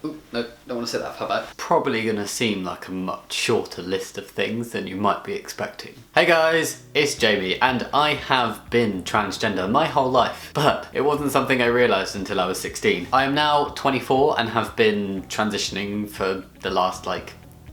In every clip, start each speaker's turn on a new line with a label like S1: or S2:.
S1: Ooh, no, don't want to say that far back. Probably gonna seem like a much shorter list of things than you might be expecting. Hey guys, it's Jamie, and I have been transgender my whole life, but it wasn't something I realised until I was 16. I am now 24 and have been transitioning for the last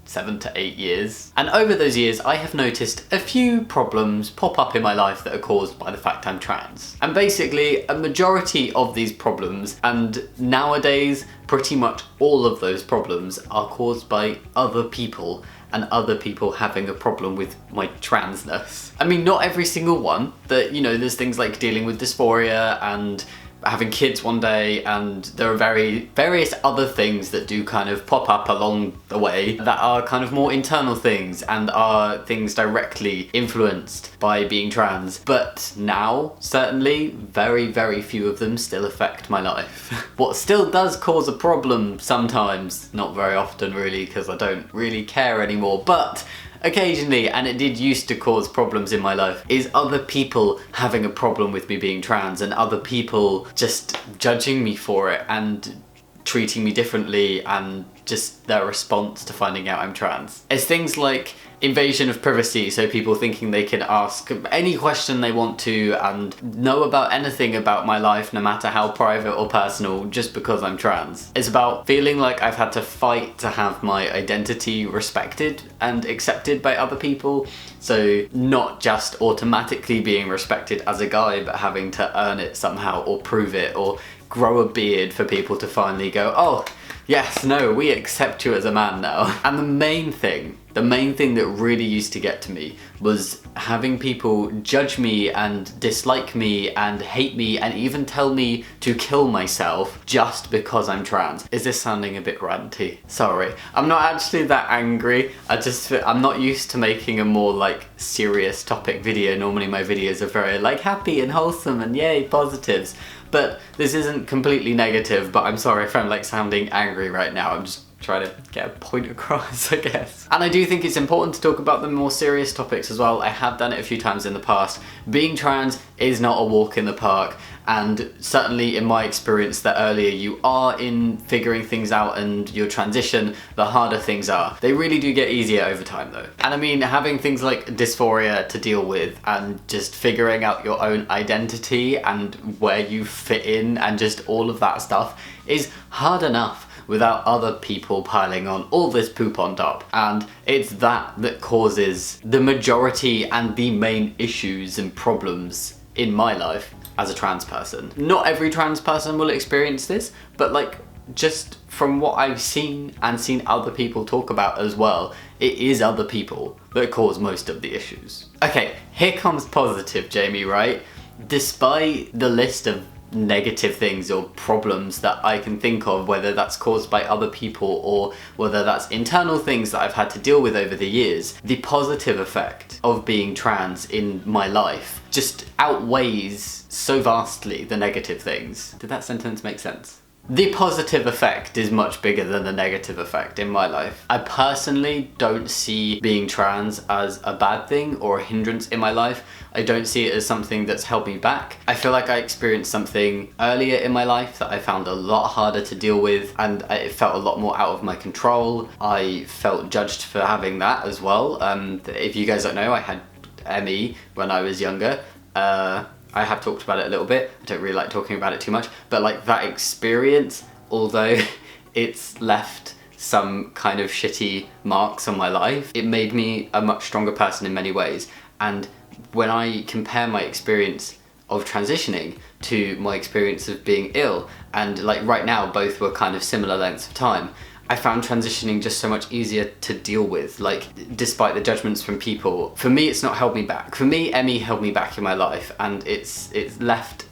S1: 7 to 8 years. And over those years, I have noticed a few problems pop up in my life that are caused by the fact I'm trans. And basically, a majority of these problems, and nowadays, pretty much all of those problems, are caused by other people and other people having a problem with my transness. I mean, not every single one. There's things like dealing with dysphoria and having kids one day, and there are various other things that do kind of pop up along the way that are kind of more internal things and are things directly influenced by being trans. But now, certainly, very, very few of them still affect my life. What still does cause a problem sometimes, not very often really, because I don't really care anymore, but occasionally, and it did used to cause problems in my life, is other people having a problem with me being trans and other people just judging me for it and treating me differently and just their response to finding out I'm trans. It's things like invasion of privacy, so people thinking they can ask any question they want to and know about anything about my life, no matter how private or personal, just because I'm trans. It's about feeling like I've had to fight to have my identity respected and accepted by other people. So not just automatically being respected as a guy, but having to earn it somehow or prove it or grow a beard for people to finally go, oh, yes, no, we accept you as a man now. And the main thing that really used to get to me was having people judge me and dislike me and hate me and even tell me to kill myself just because I'm trans. Is this sounding a bit ranty? Sorry. I'm not actually that angry. I'm not used to making a more serious topic video. Normally my videos are very happy and wholesome and yay, positives. But this isn't completely negative, but I'm sorry if I'm sounding angry right now. I'm just trying to get a point across, I guess. And I do think it's important to talk about the more serious topics as well. I have done it a few times in the past. Being trans is not a walk in the park, and certainly in my experience, the earlier you are in figuring things out and your transition, the harder things are. They really do get easier over time though. And I mean, having things like dysphoria to deal with and just figuring out your own identity and where you fit in and just all of that stuff is hard enough without other people piling on all this poop on top. And it's that causes the majority and the main issues and problems in my life as a trans person. Not every trans person will experience this, but just from what I've seen and seen other people talk about as well, it is other people that cause most of the issues. Okay, here comes positive Jamie, right? Despite the list of negative things or problems that I can think of, whether that's caused by other people or whether that's internal things that I've had to deal with over the years, the positive effect of being trans in my life just outweighs so vastly the negative things. Did that sentence make sense? The positive effect is much bigger than the negative effect in my life. I personally don't see being trans as a bad thing or a hindrance in my life. I don't see it as something that's held me back. I feel like I experienced something earlier in my life that I found a lot harder to deal with, and it felt a lot more out of my control. I felt judged for having that as well. If you guys don't know, I had ME when I was younger. I have talked about it a little bit. I don't really like talking about it too much, but that experience, although it's left some kind of shitty marks on my life, it made me a much stronger person in many ways. And when I compare my experience of transitioning to my experience of being ill, and right now both were kind of similar lengths of time, I found transitioning just so much easier to deal with, despite the judgments from people. For me, it's not held me back. For me, ME held me back in my life, and it's left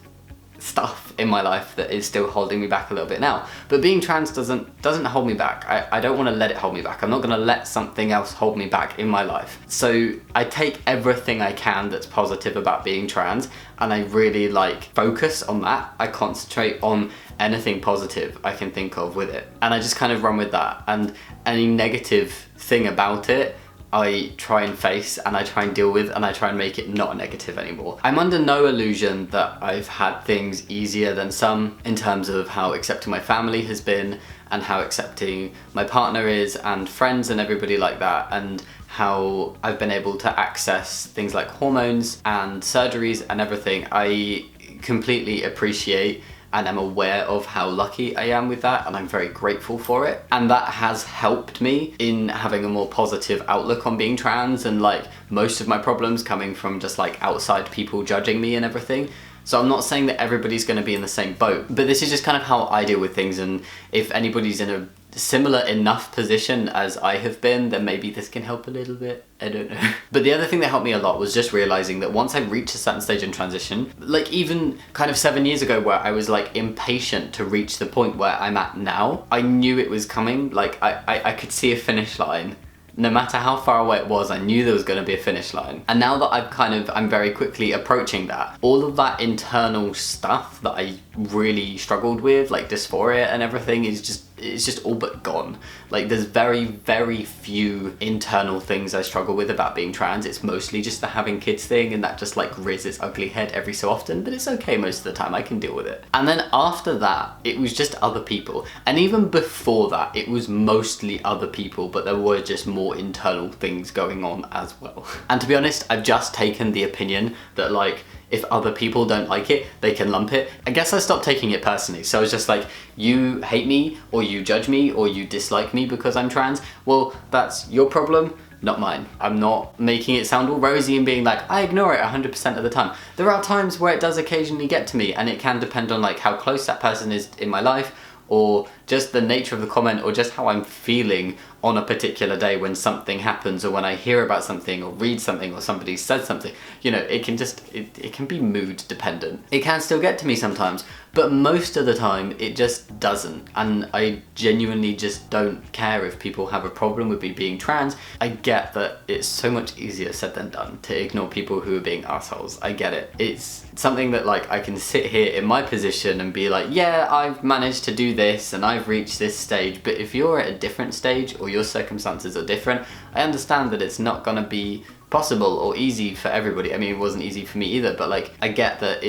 S1: stuff in my life that is still holding me back a little bit now. But being trans doesn't hold me back. I don't want to let it hold me back. I'm not going to let something else hold me back in my life. So I take everything I can that's positive about being trans, and I really focus on that. I concentrate on anything positive I can think of with it, and I just kind of run with that. And any negative thing about it, I try and face and I try and deal with, and I try and make it not a negative anymore. I'm under no illusion that I've had things easier than some in terms of how accepting my family has been, and how accepting my partner is, and friends and everybody like that, and how I've been able to access things like hormones and surgeries and everything. I completely appreciate and am aware of how lucky I am with that, and I'm very grateful for it. And that has helped me in having a more positive outlook on being trans, and like most of my problems coming from just like outside people judging me and everything. So I'm not saying that everybody's going to be in the same boat, but this is just kind of how I deal with things, and if anybody's in a similar enough position as I have been, then maybe this can help a little bit. I don't know. But the other thing that helped me a lot was just realizing that once I reached a certain stage in transition, like even kind of 7 years ago where I was like impatient to reach the point where I'm at now, I knew it was coming. Like I could see a finish line. No matter how far away it was, I knew there was going to be a finish line. And now that I'm very quickly approaching that, all of that internal stuff that I really struggled with, like dysphoria and everything, it's just all but gone. Like there's very, very few internal things I struggle with about being trans. It's mostly just the having kids thing, and that just like rears its ugly head every so often, but it's okay most of the time, I can deal with it. And then after that, it was just other people. And even before that, it was mostly other people, but there were just more internal things going on as well. And to be honest, I've just taken the opinion that like, if other people don't like it, they can lump it. I guess I stopped taking it personally. So I was just like, you hate me, or you judge me, or you dislike me because I'm trans. Well, that's your problem, not mine. I'm not making it sound all rosy and being like, I ignore it 100% of the time. There are times where it does occasionally get to me, and it can depend on like how close that person is in my life, or just the nature of the comment, or just how I'm feeling on a particular day when something happens, or when I hear about something or read something or somebody said something. You know, it can be mood dependent. It can still get to me sometimes, but most of the time it just doesn't. And I genuinely just don't care if people have a problem with me being trans. I get that it's so much easier said than done to ignore people who are being assholes. I get it. It's something that like I can sit here in my position and be like, yeah, I've managed to do this and I've reached this stage, but if you're at a different stage or your circumstances are different, I understand that it's not gonna be possible or easy for everybody. I mean, it wasn't easy for me either, but like I get that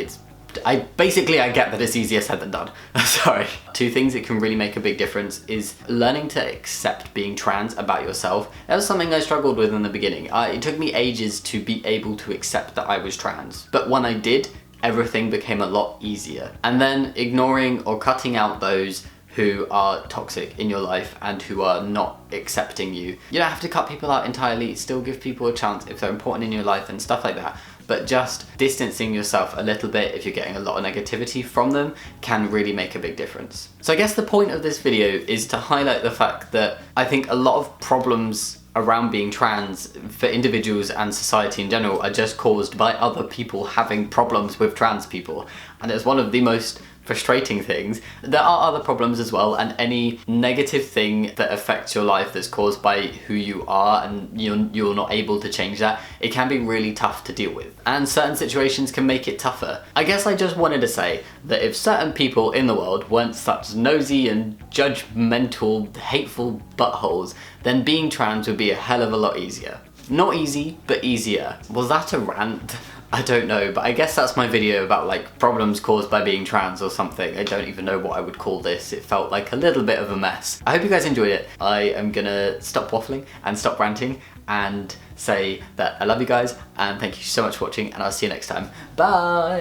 S1: I get that it's easier said than done. Sorry. Two things that can really make a big difference is learning to accept being trans about yourself. That was something I struggled with in the beginning. It took me ages to be able to accept that I was trans, but when I did, everything became a lot easier. And then ignoring or cutting out those who are toxic in your life and who are not accepting you. You don't have to cut people out entirely, still give people a chance if they're important in your life and stuff like that, but just distancing yourself a little bit if you're getting a lot of negativity from them can really make a big difference. So I guess the point of this video is to highlight the fact that I think a lot of problems around being trans for individuals and society in general are just caused by other people having problems with trans people. And it's one of the most frustrating things. There are other problems as well, and any negative thing that affects your life that's caused by who you are and you're not able to change that, it can be really tough to deal with. And certain situations can make it tougher. I guess I just wanted to say that if certain people in the world weren't such nosy and judgmental, hateful buttholes, then being trans would be a hell of a lot easier. Not easy, but easier. Was that a rant? I don't know, but I guess that's my video about like problems caused by being trans or something. I don't even know what I would call this. It felt like a little bit of a mess. I hope you guys enjoyed it. I am gonna stop waffling and stop ranting and say that I love you guys and thank you so much for watching, and I'll see you next time. Bye!